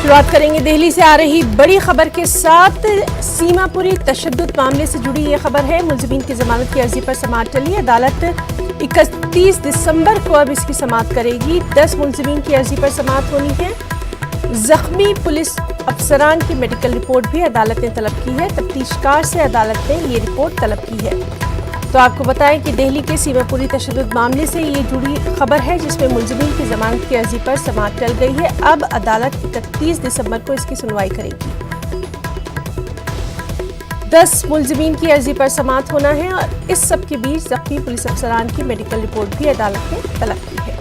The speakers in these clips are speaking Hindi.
शुरुआत करेंगे दिल्ली से आ रही बड़ी खबर के साथ। सीमापुरी तशद्दुद मामले से जुड़ी ये खबर है। मुलजिमीन की जमानत की अर्जी पर समाअत टली। अदालत 31 दिसंबर को अब इसकी समाअत करेगी। 10 मुलजिमीन की अर्जी पर समाअत होनी है। जख्मी पुलिस अफसरान की मेडिकल रिपोर्ट भी अदालत ने तलब की है। तफ्तीशकार से अदालत ने ये रिपोर्ट तलब की है। तो आपको बताएं कि दिल्ली के सीमापुरी तशद्दुद मामले से ये जुड़ी खबर है, जिसमें मुलजिमीन की जमानत की अर्जी पर समाअत टल गई है। अब अदालत 31 दिसंबर को इसकी सुनवाई करेगी। 10 मुलजिमीन की अर्जी पर समाअत होना है और इस सब के बीच जख्मी पुलिस अफसरान की मेडिकल रिपोर्ट भी अदालत ने तलब की है।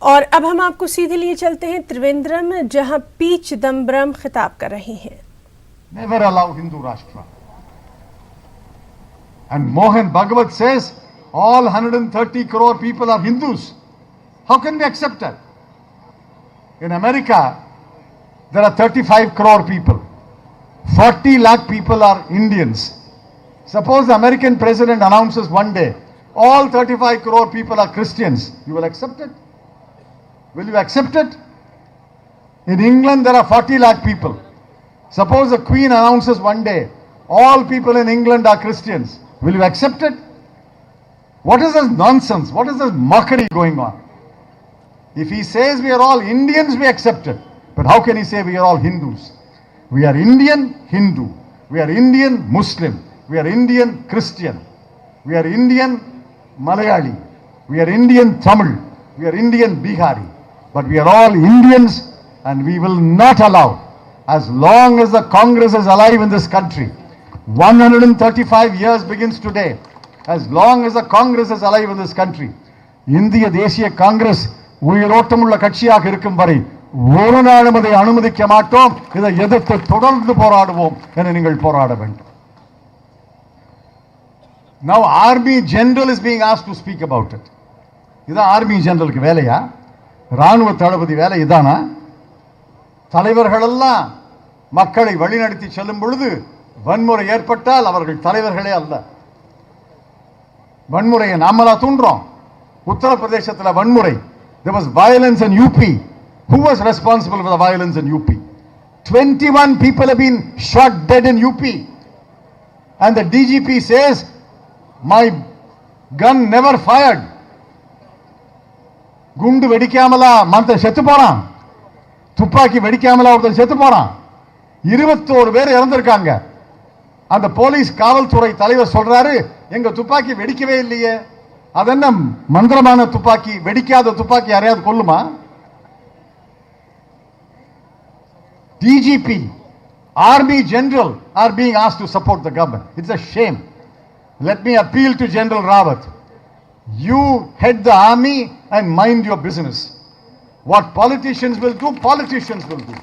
और अब हम आपको सीधे लिए चलते हैं त्रिवेंद्रम, जहां पी चिदम्बरम खिताब कर रही हैं। Never allow Hindu Rashtra. And Mohan Bhagwat says all 130 crore people are Hindus. How can we accept that? In America, there are 35 crore people. 40 lakh people are Indians. Suppose the American president announces one day, all 35 crore people are Christians. You will accept it? Will you accept it? In England, there are 40 lakh people. Suppose the Queen announces one day, all people in England are Christians. Will you accept it? What is this nonsense? What is this mockery going on? If he says we are all Indians, we accept it. But how can he say we are all Hindus? We are Indian Hindu. We are Indian Muslim. We are Indian Christian. We are Indian Malayali. We are Indian Tamil. We are Indian Bihari. But we are all Indians, and we will not allow, as long as the Congress is alive in this country, 135 years begins today, as long as the Congress is alive in this country, இந்திய தேசிய காங்கிரஸ் உயிரோட்டமுள்ள கட்சியாக இருக்கும் வரை ஒரு நாளும் அதை அனுமதிக்க மாட்டோம். இதை எதிர்த்து தொடர்ந்து போராடுவோம் என நீங்கள் போராட வேண்டும். Now Army General is being asked to speak about it. இதான் ஆர்மி ஜெனரலுக்கு வேலையா? ராணுவ தளபதி வேலை இதானா? தலைவர்கள் எல்லாம் மக்களை வழிநடத்தி செல்லும் பொழுது வன்முறை ஏற்பட்டால் அவர்கள் தலைவர்களே அல்ல. வன்முறையை நாமளா தூண்டுறோம். உத்தரப்பிரதேசத்தில் வன்முறை, there was violence in UP. Who was responsible for the violence in UP? 21 people have been shot dead in UP, and the DGP says my gun never fired. குண்டு வெடிக்காமலா மந்தன் செத்து போறான்? துப்பாக்கி வெடிக்காமலா ஒருத்தன் செத்து போறான்? 21 பேர் இறந்திருக்காங்க. அந்த போலீஸ் காவல்துறை தலைவர் சொல்றாரு, எங்க துப்பாக்கி வெடிக்கவே இல்லையே. அதென்ன மந்திரமான துப்பாக்கி? வெடிக்காத துப்பாக்கி யாரையாவது கொல்லுமா? DGP, Army General are being asked to support the government. It's a shame. Let me appeal to General Rawat. You head the army and mind your business. What politicians will do, politicians will do.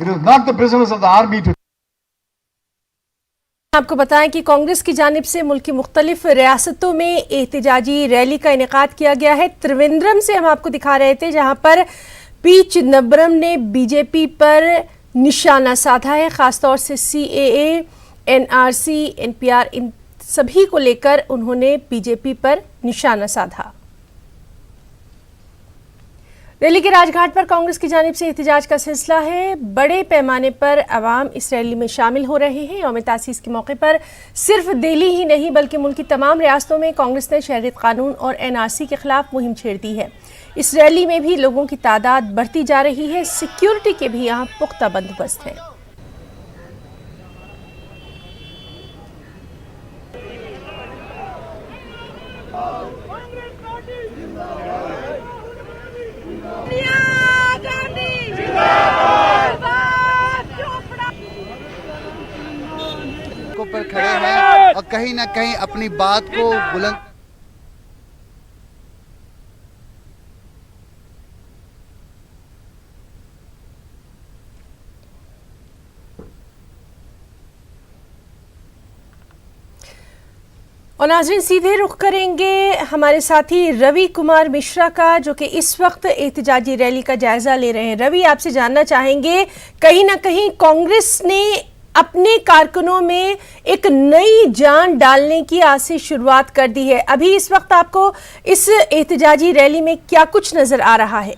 It is not the business of the army to. आपको बताएं कि कांग्रेस की जानिब से मुल्क की मुख्तलिफ रियासतों में एहतजाजी रैली का इनेकाद किया गया है। त्रिवेंद्रम से हम आपको दिखा रहे थे, जहां पर पी चिदम्बरम ने बीजेपी पर निशाना साधा है। खासतौर से CAA, NRC, NPR, इन सभी को लेकर उन्होंने बीजेपी पर निशाना साधा। दिल्ली के राजघाट पर कांग्रेस की जानिब से एहतजाज का सिलसिला है। बड़े पैमाने पर अवाम इस रैली में शामिल हो रहे हैं। यौम तासीस के मौके पर सिर्फ दिल्ली ही नहीं बल्कि मुल्क की तमाम रियासतों में कांग्रेस ने शहरियत कानून और NRC के खिलाफ मुहिम छेड़ दी है। इस रैली में भी लोगों की तादाद बढ़ती जा रही है। सिक्योरिटी के भी यहाँ पुख्ता बंदोबस्त है। पर खड़े हैं और कहीं ना कहीं अपनी बात को बुलंद और नाज़रीन सीधे रुख करेंगे हमारे साथी रवि कुमार मिश्रा का, जो कि इस वक्त एहतजाजी रैली का जायजा ले रहे हैं। रवि, आपसे जानना चाहेंगे, कहीं ना कहीं कांग्रेस ने अपने कारकुनों में एक नई जान डालने की आज से शुरुआत कर दी है। अभी इस वक्त आपको इस एहतजाजी रैली में क्या कुछ नजर आ रहा है?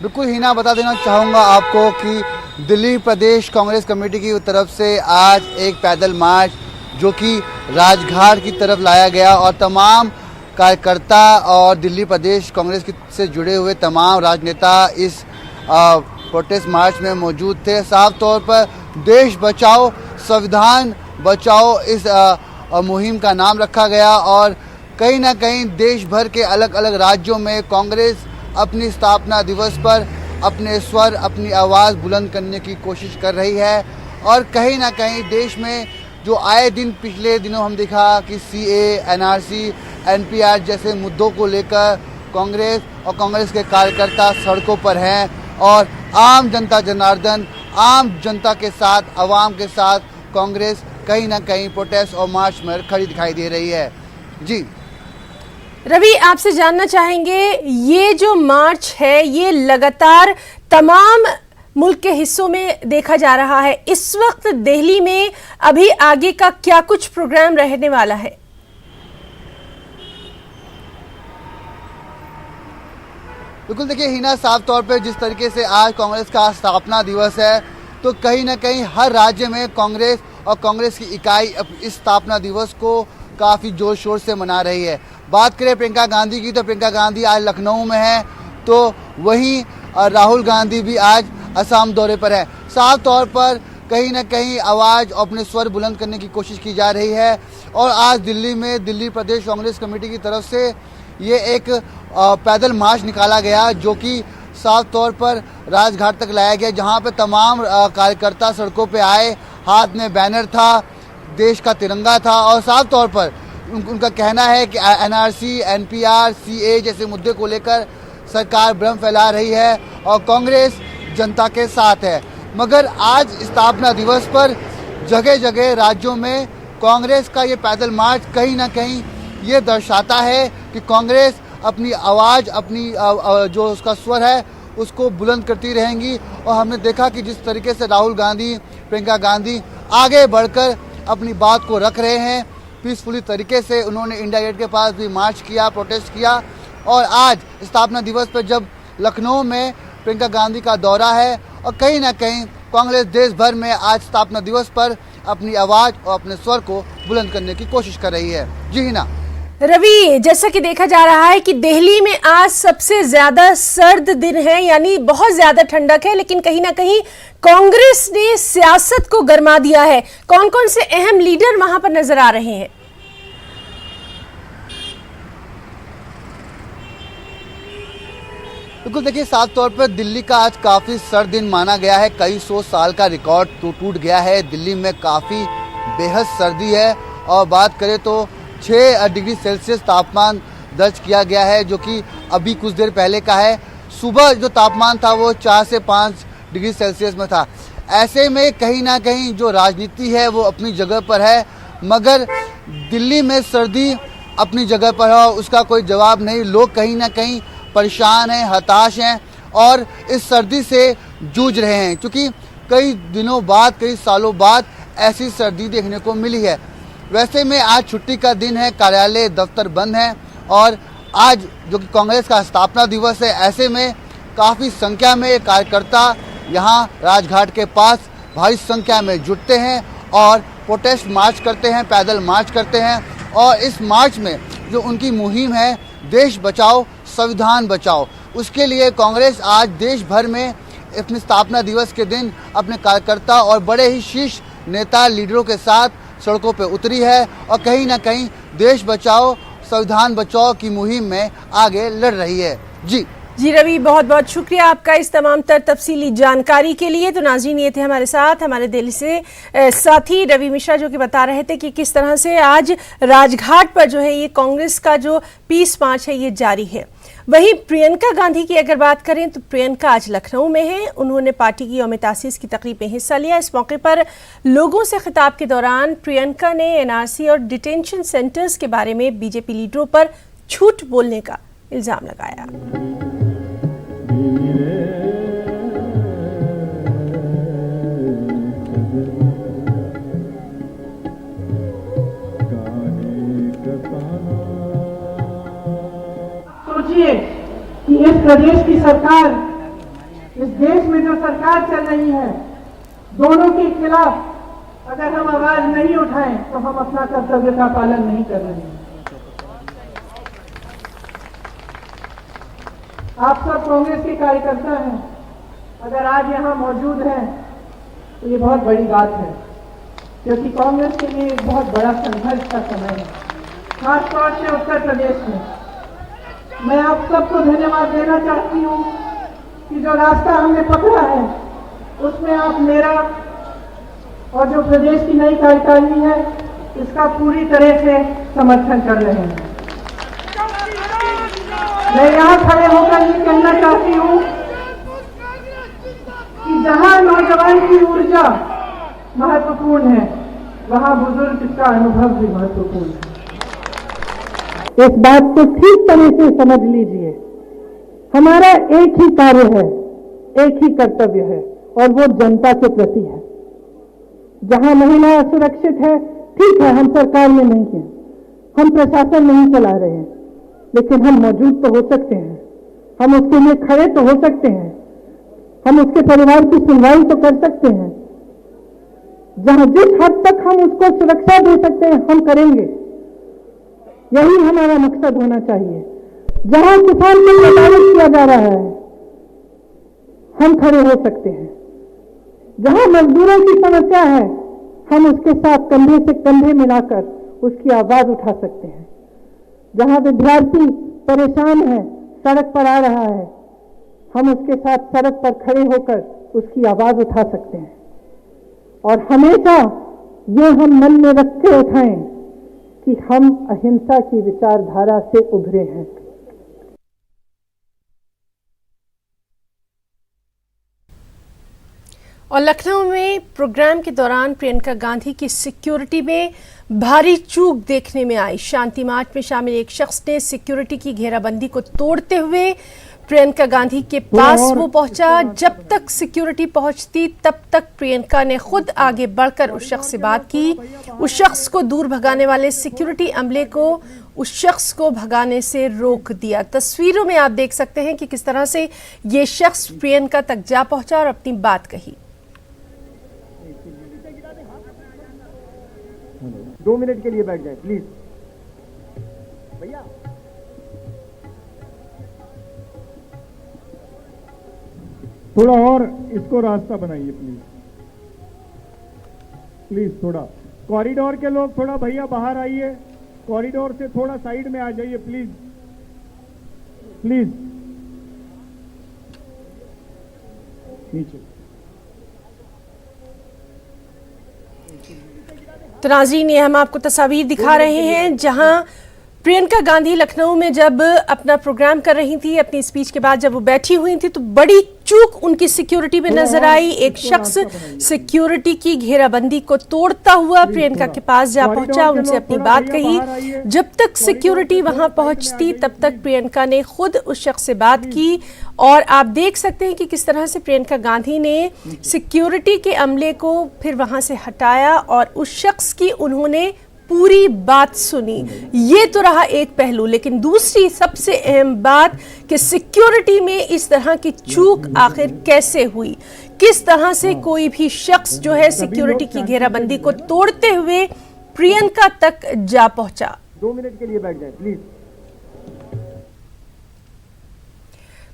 बिल्कुल हिना, बता देना चाहूँगा आपको कि दिल्ली प्रदेश कांग्रेस कमेटी की तरफ से आज एक पैदल मार्च जो कि राजघाट की तरफ लाया गया और तमाम कार्यकर्ता और दिल्ली प्रदेश कांग्रेस से जुड़े हुए तमाम राजनेता इस प्रोटेस्ट मार्च में मौजूद थे। साफ तौर पर देश बचाओ संविधान बचाओ इस मुहिम का नाम रखा गया और कहीं ना कहीं देश भर के अलग अलग राज्यों में कांग्रेस अपनी स्थापना दिवस पर अपने स्वर, अपनी आवाज़ बुलंद करने की कोशिश कर रही है। और कहीं ना कहीं देश में जो आए दिन पिछले दिनों हम देखा कि CA, NRC, NPR जैसे मुद्दों को लेकर कांग्रेस और कांग्रेस के कार्यकर्ता सड़कों पर हैं और आम जनता जनार्दन, आम जनता के साथ, आवाम के साथ कांग्रेस कहीं ना कहीं प्रोटेस्ट और मार्च में खड़ी दिखाई दे रही है। जी रवि, आपसे जानना चाहेंगे, ये जो मार्च है ये लगातार तमाम मुल्क के हिस्सों में देखा जा रहा है। इस वक्त दिल्ली में अभी आगे का क्या कुछ प्रोग्राम रहने वाला है? बिल्कुल, देखिए हिना, साफ तौर पे जिस तरीके से आज कांग्रेस का स्थापना दिवस है तो कहीं ना कहीं हर राज्य में कांग्रेस और कांग्रेस की इकाई इस स्थापना दिवस को काफ़ी जोर शोर से मना रही है। बात करें प्रियंका गांधी की तो प्रियंका गांधी आज लखनऊ में है, तो वहीं राहुल गांधी भी आज असम दौरे पर है। साफ तौर पर कहीं ना कहीं आवाज़ और अपने स्वर बुलंद करने की कोशिश की जा रही है और आज दिल्ली में दिल्ली प्रदेश कांग्रेस कमेटी की तरफ से ये एक पैदल मार्च निकाला गया जो कि साफ तौर पर राजघाट तक लाया गया, जहां पे तमाम कार्यकर्ता सड़कों पे आए, हाथ में बैनर था, देश का तिरंगा था और साफ तौर पर उनका कहना है कि NRC, NPR, CA जैसे मुद्दे को लेकर सरकार भ्रम फैला रही है और कांग्रेस जनता के साथ है। मगर आज स्थापना दिवस पर जगह जगह राज्यों में कांग्रेस का ये पैदल मार्च कहीं ना कहीं ये दर्शाता है कि कांग्रेस अपनी आवाज़, अपनी जो उसका स्वर है उसको बुलंद करती रहेंगी। और हमने देखा कि जिस तरीके से राहुल गांधी, प्रियंका गांधी आगे बढ़कर अपनी बात को रख रहे हैं, पीसफुली तरीके से उन्होंने इंडिया गेट के पास भी मार्च किया, प्रोटेस्ट किया और आज स्थापना दिवस पर जब लखनऊ में प्रियंका गांधी का दौरा है और कहीं ना कहीं कांग्रेस देश भर में आज स्थापना दिवस पर अपनी आवाज़ और अपने स्वर को बुलंद करने की कोशिश कर रही है। जी हिना। रवि, जैसा कि देखा जा रहा है कि दिल्ली में आज सबसे ज्यादा सर्द दिन है, यानी बहुत ज्यादा ठंडक है, लेकिन कहीं ना कहीं कांग्रेस ने सियासत को गरमा दिया है। कौन कौन से अहम लीडर वहां पर नजर आ रहे हैं? बिल्कुल, देखिए साफ तौर पर दिल्ली का आज काफ़ी सर्द दिन माना गया है। कई 100 साल का रिकॉर्ड टूट गया है। दिल्ली में काफ़ी बेहद सर्दी है और बात करें तो 6 डिग्री सेल्सियस तापमान दर्ज किया गया है, जो कि अभी कुछ देर पहले का है। सुबह जो तापमान था वो 4 से 5 डिग्री सेल्सियस में था। ऐसे में कहीं ना कहीं जो राजनीति है वो अपनी जगह पर है, मगर दिल्ली में सर्दी अपनी जगह पर है, उसका कोई जवाब नहीं। लोग कहीं ना कहीं परेशान हैं, हताश हैं और इस सर्दी से जूझ रहे हैं, क्योंकि कई दिनों बाद, कई सालों बाद ऐसी सर्दी देखने को मिली है। वैसे में आज छुट्टी का दिन है, कार्यालय दफ्तर बंद हैं और आज जो कि कांग्रेस का स्थापना दिवस है, ऐसे में काफ़ी संख्या में कार्यकर्ता यहाँ राजघाट के पास भारी संख्या में जुटते हैं और प्रोटेस्ट मार्च करते हैं, पैदल मार्च करते हैं। और इस मार्च में जो उनकी मुहिम है देश बचाओ संविधान बचाओ, उसके लिए कांग्रेस आज देश भर में अपने स्थापना दिवस के दिन अपने कार्यकर्ता और बड़े ही शीर्ष नेता लीडरों के साथ सड़कों पर उतरी है और कहीं ना कहीं देश बचाओ संविधान बचाओ की मुहिम में आगे लड़ रही है। जी रवि, बहुत बहुत शुक्रिया आपका इस तमाम तर तफसीली जानकारी के लिए। तो नाज़रीन, ये थे हमारे साथ हमारे दिल्ली से साथी रवि मिश्रा, जो कि बता रहे थे कि किस तरह से आज राजघाट पर जो है ये कांग्रेस का जो पीस मार्च है ये जारी है। वहीं प्रियंका गांधी की अगर बात करें तो प्रियंका आज लखनऊ में है। उन्होंने पार्टी की यौम तासीस की तकरीब में हिस्सा लिया। इस मौके पर लोगों से खिताब के दौरान प्रियंका ने NRC और डिटेंशन सेंटर्स के बारे में बीजेपी लीडरों पर झूठ बोलने का इल्जाम लगाया। सोचिए कि इस प्रदेश की सरकार, इस देश में जो सरकार चल रही है, दोनों के खिलाफ अगर हम आवाज नहीं उठाएं तो हम अपना कर्तव्य का पालन नहीं कर रहे हैं। आप सब कांग्रेस के कार्यकर्ता हैं, अगर आज यहाँ मौजूद हैं तो ये बहुत बड़ी बात है, क्योंकि कांग्रेस के लिए एक बहुत बड़ा संघर्ष का समय है, खासतौर से उत्तर प्रदेश में। मैं आप सबको धन्यवाद देना चाहती हूँ कि जो रास्ता हमने पकड़ा है उसमें आप मेरा और जो प्रदेश की नई कार्यकारिणी है इसका पूरी तरह से समर्थन कर रहे हैं। मैं यहाँ खड़े होकर ये कहना चाहती हूँ कि जहाँ नौजवान की ऊर्जा महत्वपूर्ण है, वहाँ बुजुर्ग का अनुभव भी महत्वपूर्ण है। इस बात को ठीक तरह से समझ लीजिए, हमारा एक ही कार्य है, एक ही कर्तव्य है, और वो जनता के प्रति है। जहां महिला असुरक्षित है, ठीक है, हम सरकार में नहीं हैं, हम प्रशासन नहीं चला रहे हैं, लेकिन हम मौजूद तो हो सकते हैं, हम उसके लिए खड़े तो हो सकते हैं, हम उसके परिवार की सुनवाई तो कर सकते हैं। जहां जिस हद तक हम उसको सुरक्षा दे सकते हैं हम करेंगे, यही हमारा मकसद होना चाहिए। जहां किसान को प्रताड़ित किया जा रहा है हम खड़े हो सकते हैं, जहां मजदूरों की समस्या है हम उसके साथ कंधे से कंधे मिलाकर उसकी आवाज उठा सकते हैं, जहां विद्यार्थी परेशान है, सड़क पर आ रहा है, हम उसके साथ सड़क पर खड़े होकर उसकी आवाज उठा सकते हैं। और हमेशा ये हम मन में रख के उठाएं कि हम अहिंसा की विचारधारा से उभरे हैं। और लखनऊ में प्रोग्राम के दौरान प्रियंका गांधी की सिक्योरिटी में भारी चूक देखने में आई। शांति मार्च में शामिल एक शख्स ने सिक्योरिटी की घेराबंदी को तोड़ते हुए प्रियंका गांधी के पास वो पहुंचा। जब तक सिक्योरिटी पहुंचती तब तक प्रियंका ने खुद आगे बढ़कर उस शख्स से बात की। उस शख्स को दूर भगाने वाले सिक्योरिटी अमले को उस शख्स को भगाने से रोक दिया। तस्वीरों में आप देख सकते हैं कि किस तरह से ये शख्स प्रियंका तक जा पहुंचा और अपनी बात कही। 2 मिनट के लिए बैठ जाए प्लीज भैया। थोड़ा और इसको रास्ता बनाइए प्लीज, प्लीज थोड़ा कॉरिडोर के लोग थोड़ा भैया बाहर आइए, कॉरिडोर से थोड़ा साइड में आ जाइए प्लीज, प्लीज नीचे। तो नाज़रीन, ये हम आपको तस्वीर दिखा रहे हैं जहां प्रियंका गांधी लखनऊ में जब अपना प्रोग्राम कर रही थी, अपनी स्पीच के बाद जब वो बैठी हुई थी तो बड़ी चूक उनकी सिक्योरिटी में नजर आई। एक शख्स सिक्योरिटी की घेराबंदी को तोड़ता हुआ प्रियंका के पास जा पहुंचा, उनसे अपनी बात कही। जब तक सिक्योरिटी वहां पहुंचती तब तक प्रियंका ने खुद उस शख्स से बात की। और आप देख सकते हैं कि किस तरह से प्रियंका गांधी ने सिक्योरिटी के अमले को फिर वहां से हटाया और उस शख्स की उन्होंने पूरी बात सुनी। ये तो रहा एक पहलू, लेकिन दूसरी सबसे अहम बात कि सिक्योरिटी में इस तरह की चूक आखिर कैसे हुई, किस तरह से कोई भी शख्स जो है सिक्योरिटी की घेराबंदी को तोड़ते हुए प्रियंका तक जा पहुंचा। 2 मिनट के लिए बैठ जाए प्लीज।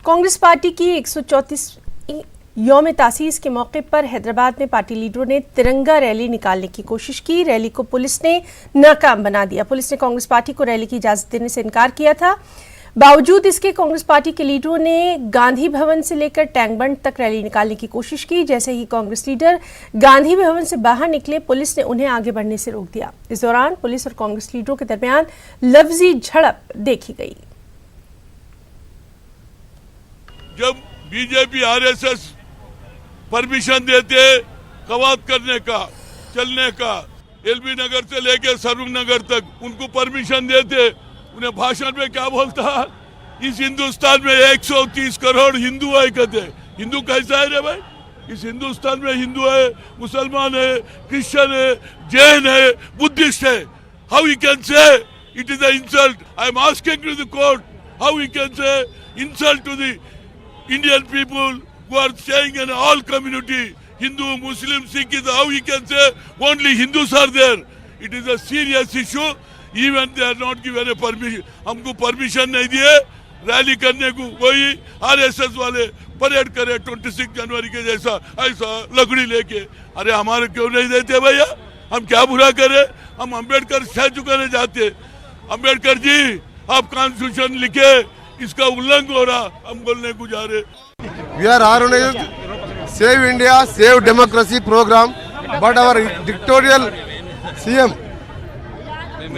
कांग्रेस पार्टी की 134 यौम तासीस के मौके पर हैदराबाद में पार्टी लीडरों ने तिरंगा रैली निकालने की कोशिश की। रैली को पुलिस ने नाकाम बना दिया। पुलिस ने कांग्रेस पार्टी को रैली की इजाजत देने से इनकार किया था। बावजूद इसके कांग्रेस पार्टी के लीडरों ने गांधी भवन से लेकर टैंक बंड तक रैली निकालने की कोशिश की। जैसे ही कांग्रेस लीडर गांधी भवन से बाहर निकले, पुलिस ने उन्हें आगे बढ़ने से रोक दिया। इस दौरान पुलिस और कांग्रेस लीडरों के दरमियान लफ्जी झड़प देखी गई। जब बीजेपी आरएसएस परमिशन देते कवायद करने का, चलने का, एलबी नगर से लेकर सरूर नगर तक उनको परमिशन देते, उन्हें भाषण में क्या बोलता, इस हिंदुस्तान में 130 करोड़ हिंदू है कहते। हिंदू कैसा है रे भाई? इस हिंदुस्तान में हिंदू है, मुसलमान है, क्रिश्चियन है, जैन है, बुद्धिस्ट है। How you can say it is a insult? I am asking to the court How we can say insult to the Indian people who are staying in all community, Hindu, Muslim, Sikh, how we can say only Hindus are there. It is a serious issue. Even they are not given a permission. हमको परमिशन नहीं दिए रैली करने को, वही आरएसएस वाले परेड करे 26 जनवरी के जैसा ऐसा लकड़ी लेके। अरे हमारे क्यों नहीं देते भैया? हम क्या बुरा करे? हम अंबेडकर स्टैचू करने जाते। अंबेडकर जी आप कॉन्स्टिट्यूशन लिखे, इसका उल्लंघन हो रहा, हम बोलने को जा रहे। We are organized Save India, Save Democracy program, but our dictatorial CM,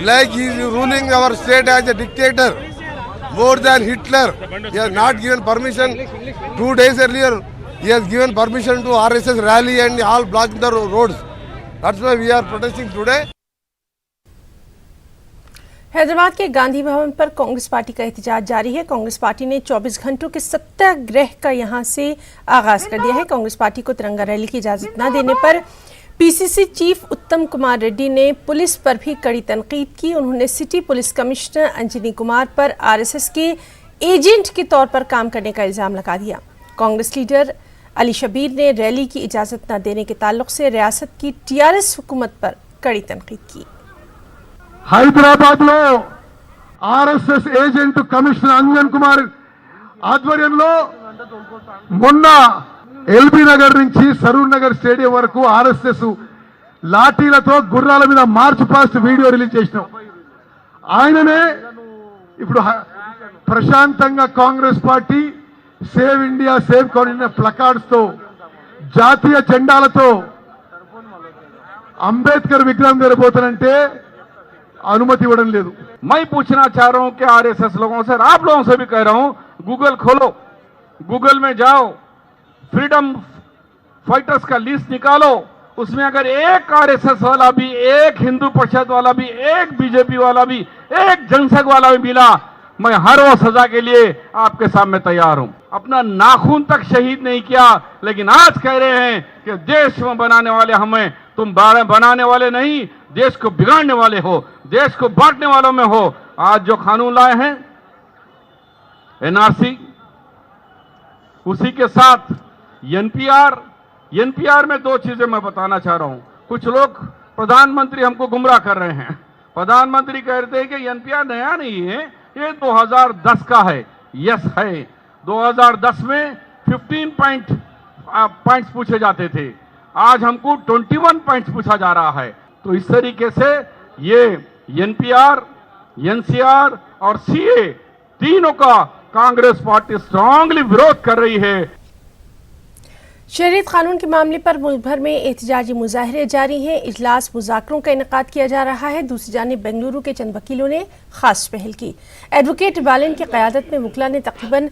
like he is ruling our state as a dictator, more than Hitler. He has not given permission. 2 days earlier, he has given permission to RSS rally and all blocking the roads. That's why we are protesting today. Hyderabad के गांधी भवन पर कांग्रेस पार्टी का एहतजाज जारी है। कांग्रेस पार्टी ने 24 घंटों के सत्याग्रह का यहां से आगाज कर दिया है। कांग्रेस पार्टी को तिरंगा रैली की इजाजत न देने पर पीसीसी चीफ उत्तम कुमार रेड्डी ने पुलिस पर भी कड़ी तनकीद की। उन्होंने city police commissioner Anjani Kumar पर आरएसएस के एजेंट के तौर पर काम करने का इल्जाम लगा दिया। कांग्रेस लीडर अली शबीर ने रैली की इजाजत न देने के ताल्लुक से रियासत की टीआरएस हुकूमत पर कड़ी तनकीद की। హైదరాబాద్ లో RSS agent commissioner Anjan Kumar ఆధ్వర్యంలో మొన్న ఎల్బీ నగర్ నుంచి సరూర్ నగర్ స్టేడియం వరకు ఆర్ఎస్ఎస్ లాఠీలతో గుర్రాల మీద మార్చ్ పాస్ట్ వీడియో రిలీజ్ చేసినాం. ఆయననే ఇప్పుడు ప్రశాంతంగా Congress party save India save Congress placards తో జాతీయ జెండాలతో అంబేద్కర్ విగ్రహం తెరబోతానంటే अनुमति इవ్వడం లేదు। मैं पूछना चाह रहा हूं कि आरएसएस लोगों से, आप लोगों से भी कह रहा हूं, गूगल खोलो, गूगल में जाओ, फ्रीडम फाइटर्स का लिस्ट निकालो, उसमें अगर एक आरएसएस वाला भी, एक हिंदू परिषद वाला भी, एक बीजेपी वाला भी, एक जनसंघ वाला भी मिला, मैं हर वो सजा के लिए आपके सामने तैयार हूं। अपना नाखून तक शहीद नहीं किया, लेकिन आज कह रहे हैं कि देश में बनाने वाले हमें, तुम बनाने वाले नहीं, देश को बिगाड़ने वाले हो, देश को बांटने वालों में हो। आज जो कानून लाए हैं एनआरसी, उसी के साथ एनपीआर में 2 चीजें मैं बताना चाह रहा हूं। कुछ लोग प्रधानमंत्री हमको गुमराह कर रहे हैं। प्रधानमंत्री कहते हैं कि एनपीआर नया नहीं है, ये 2010 का है। यस है, 2010 में 15 पॉइंट्स पूछे जाते थे, आज हमको 21 पॉइंट्स पूछा जा रहा है। तो इस तरीके से ये एनपीआर, एनसीआर और सीए तीनों का कांग्रेस पार्टी स्ट्रांगली विरोध कर रही है। शहरियत कानून के मामले पर मुल्क भर में एहतजाजी मुजाहरे जारी हैं। इजलास मुज़ाकरों का इनेकाद किया जा रहा है। दूसरी जानिब बेंगलुरु के चंद वकीलों ने खास पहल की। एडवोकेट बालन की क़यादत में वकला ने तकरीबन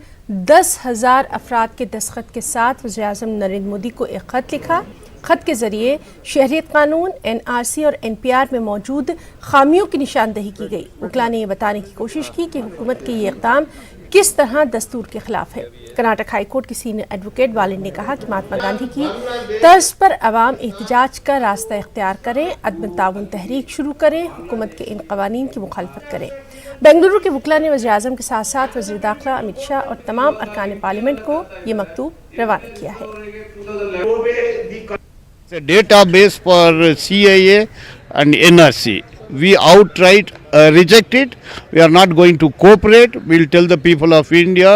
10,000 अफराद के दस्तखत के साथ वज़ीर-ए-आज़म नरेंद्र मोदी को एक ख़त लिखा। खत के जरिए शहरियत कानून, एनआरसी और एनपीआर में मौजूद खामियों की निशानदेही की गई। वकला ने यह बताने की कोशिश की कि हुकूमत के ये इक़दाम किस तरह दस्तूर के खिलाफ है। कर्नाटक हाई कोर्ट के सीनियर एडवोकेट बालन ने कहा कि महात्मा गांधी की तर्ज पर अवाम एहतजाज का रास्ता इख्तियार करें, अदम ताउन तहरीक शुरू करें, हुकूमत के इन कवानीन की मुखालफत करें। बेंगलुरु के वकला ने वज़ीर-ए-आज़म के साथ साथ वज़ीर दाखिला अमित शाह और तमाम अरकान पार्लियामेंट को ये मकतूब रवाना किया है। It's a database for CAA and NRC. We outright reject it. We are not going to cooperate. We'll tell the people of India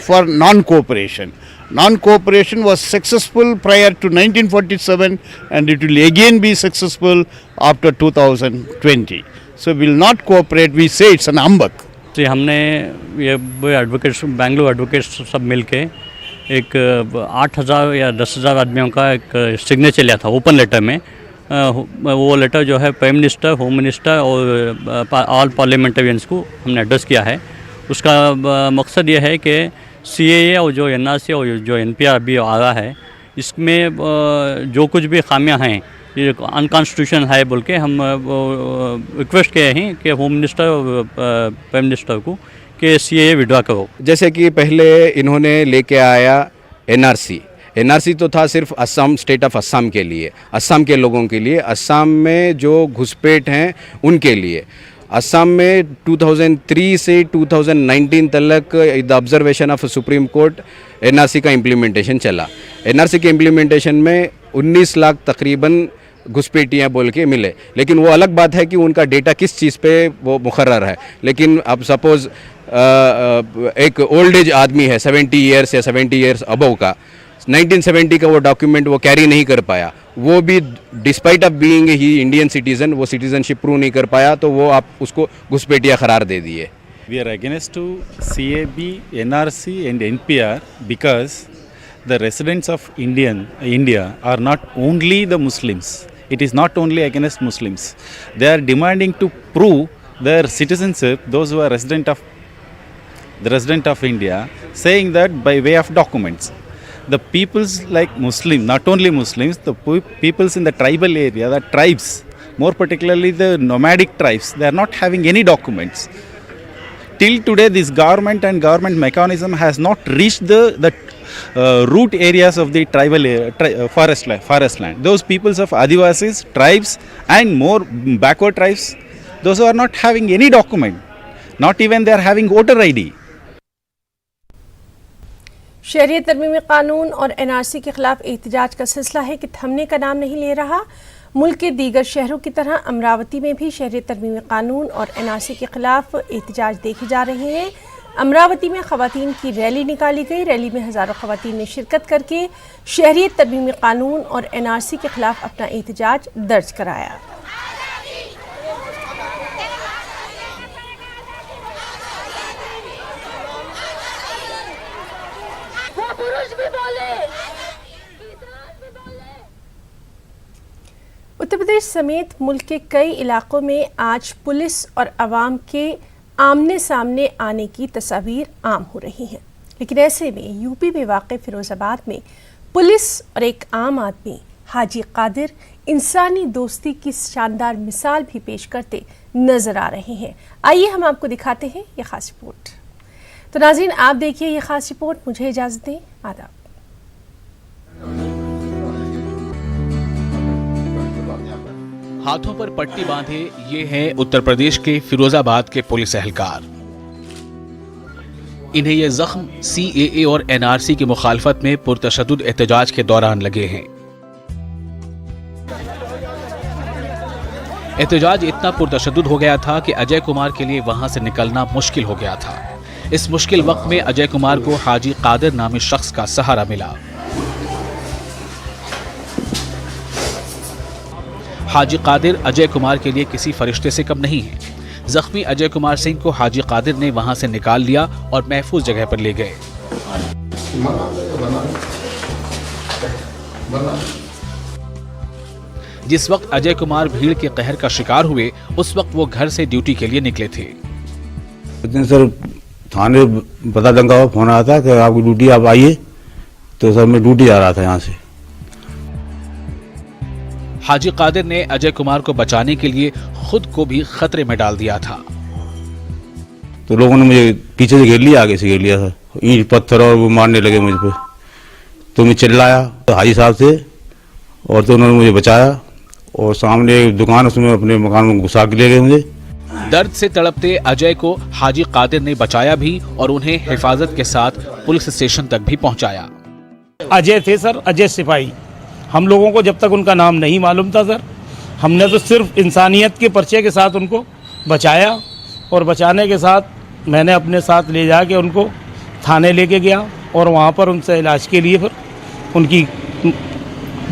for non-cooperation. Non-cooperation was successful prior to 1947 and it will again be successful after 2020. So we will not cooperate. We say it's an ambak. जी हमने ये एडवोकेट्स, बेंगलुरु एडवोकेट्स सब मिलके एक 8,000 या 10,000 आदमियों का एक सिग्नेचर लिया था ओपन लेटर में। वो लेटर जो है प्राइम मिनिस्टर, होम मिनिस्टर और ऑल पार्लियामेंटेरियंस को हमने एड्रेस किया है। उसका मकसद ये है कि सीएए और जो एनआरसी और जो एनपीआर अभी आ रहा है, इसमें जो कुछ भी खामियां हैं, ये अनकॉन्स्टिट्यूशनल है बोल के हम रिक्वेस्ट किए हैं कि होम मिनिस्टर और प्राइम मिनिस्टर को कि सीएए विड्रॉ करो। जैसे कि पहले इन्होंने लेके आया एनआरसी तो था सिर्फ असम, स्टेट ऑफ असम के लिए, असम के लोगों के लिए, असम में जो घुसपैठ हैं उनके लिए। असम में 2003 से 2019 तक the observation of supreme court NRC का इम्प्लीमेंटेशन चला। एनआरसी के इम्प्लीमेंटेशन में 19 लाख तकरीबन घुसपैठियाँ बोल के मिले, लेकिन वो अलग बात है कि उनका डेटा किस चीज़ पे वो मुकर्रर है। लेकिन अब सपोज़ एक ओल्ड एज आदमी है 70 ईयर्स या 70 ईयर्स अबव का, 1970 का वो डॉक्यूमेंट वो कैरी नहीं कर पाया, वो भी despite of being he Indian citizen वो सिटीज़नशिप प्रूव नहीं कर पाया, तो वो आप उसको घुसपैठिया करार दे दिए। We are against to CAB, NRC and NPR because the residents of India are not only the Muslims. It is not only against Muslims. They are demanding to prove their citizenship, those who are resident of India, saying that by way of documents. The peoples like Muslim, not only Muslims, the peoples in the tribal area, the tribes, more particularly the nomadic tribes, they are not having any documents. Till today, this government and government mechanism has not reached the root areas of the tribal forest land. Those peoples of Adivasis, tribes and more backward tribes, those who are not having any document, not even they are having voter ID. शहरियत तरमीमी कानून और एनआरसी के खिलाफ एहतजाज का सिलसिला है कि थमने का नाम नहीं ले रहा। मुल्क के दीगर शहरों की तरह अमरावती में भी शहरियत तरमीमी कानून और एनआरसी के खिलाफ एहतजाज देखे जा रहे हैं। अमरावती में खवातीन की रैली निकाली गई। रैली में हज़ारों खवातीन ने शिरकत करके शहरियत तरमीमी कानून और एनआरसी के खिलाफ अपना एहतजाज दर्ज कराया। उत्तर प्रदेश समेत मुल्क के कई इलाकों में आज पुलिस और अवाम के आमने सामने आने की तस्वीर आम हो रही हैं, लेकिन ऐसे में यूपी में वाक़ फिरोज़ाबाद में पुलिस और एक आम आदमी हाजी कादिर इंसानी दोस्ती की शानदार मिसाल भी पेश करते नज़र आ रहे हैं। आइए हम आपको दिखाते हैं ये ख़ास रिपोर्ट। तो नाज़रीन, आप देखिए ये ख़ास रिपोर्ट। मुझे इजाज़त दें। आदाब। हाथों पर पट्टी बांधे ये हैं उत्तर प्रदेश के फिरोजाबाद के पुलिस एहलकार। इन्हें ये जख्म CAA और NRC की मुखालफत में पुरतशद्दुद एहतजाज के दौरान लगे हैं। एहतजाज इतना पुरतशद्दुद हो गया था कि अजय कुमार के लिए वहां से निकलना मुश्किल हो गया था। इस मुश्किल वक्त में अजय कुमार को हाजी कादिर नामी शख्स का सहारा मिला। हाजी कादिर अजय कुमार के लिए किसी फरिश्ते से कम नहीं है। जख्मी अजय कुमार सिंह को हाजी कादिर ने वहां से निकाल लिया और महफूज जगह पर ले गए। जिस वक्त अजय कुमार भीड़ के कहर का शिकार हुए, उस वक्त वो घर से ड्यूटी के लिए निकले थे। सर थाने पता दंगा फोन आया था कि आपकी ड्यूटी आप आइए, तो सर मैं ड्यूटी जा रहा था यहाँ से। हाजी कादिर ने अजय कुमार को बचाने के लिए खुद को भी खतरे में डाल दिया था। तो लोगों ने मुझे पीछे से घेर लिया, आगे से घेर लिया था, ईंट पत्थर और वो मारने लगे मुझ पे। तो मैं चिल्लाया तो हाजी साहब से, और तो उन्होंने मुझे बचाया और सामने एक दुकान, उसमें अपने मकान में घुसा के ले गए मुझे। दर्द से तड़पते अजय को हाजी कादिर ने बचाया भी और उन्हें हिफाजत के साथ पुलिस स्टेशन तक भी पहुंचाया। अजय थे सर, अजय सिपाही। हम लोगों को जब तक उनका नाम नहीं मालूम था सर, हमने तो सिर्फ इंसानियत के परिचय के साथ उनको बचाया, और बचाने के साथ मैंने अपने साथ ले जाके उनको थाने लेके गया और वहाँ पर उनसे इलाज के लिए फिर उनकी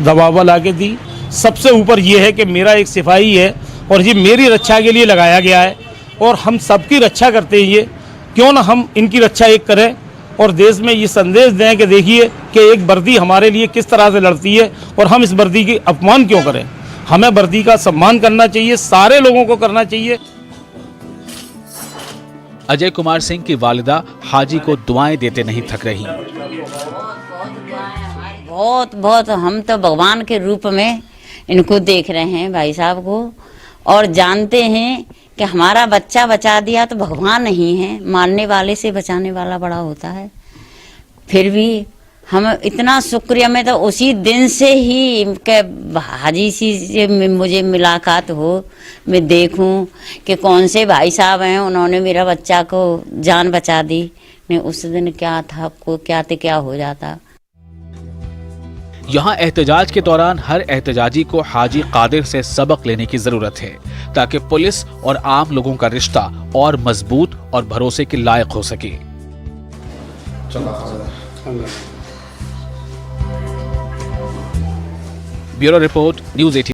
दवा ला के दी। सबसे ऊपर ये है कि मेरा एक सिपाही है और ये मेरी रक्षा के लिए लगाया गया है, और हम सबकी रक्षा करते हैं। ये क्यों ना हम इनकी रक्षा एक करें और देश में ये संदेश दें कि देखिए कि एक वर्दी हमारे लिए किस तरह से लड़ती है, और हम इस वर्दी की अपमान क्यों करें। हमें वर्दी का सम्मान करना चाहिए, सारे लोगों को करना चाहिए। अजय कुमार सिंह की वालिदा हाजी को दुआएं देते नहीं थक रही। बहुत बहुत हम तो भगवान के रूप में इनको देख रहे हैं भाई साहब को, और जानते हैं कि हमारा बच्चा बचा दिया तो भगवान नहीं है, मारने वाले से बचाने वाला बड़ा होता है। फिर भी हम इतना शुक्रिया, मैं तो उसी दिन से ही के हाजी सी से मुझे मुलाकात हो, मैं देखूं कि कौन से भाई साहब हैं, उन्होंने मेरा बच्चा को जान बचा दी। मैं उस दिन क्या था, को क्या हो जाता। यहाँ एहतजाज के दौरान हर एहतजाजी को हाजी कादिर से सबक लेने की जरूरत है, ताकि पुलिस और आम लोगों का रिश्ता और मजबूत और भरोसे के लायक हो सके। Bureau report, news 18।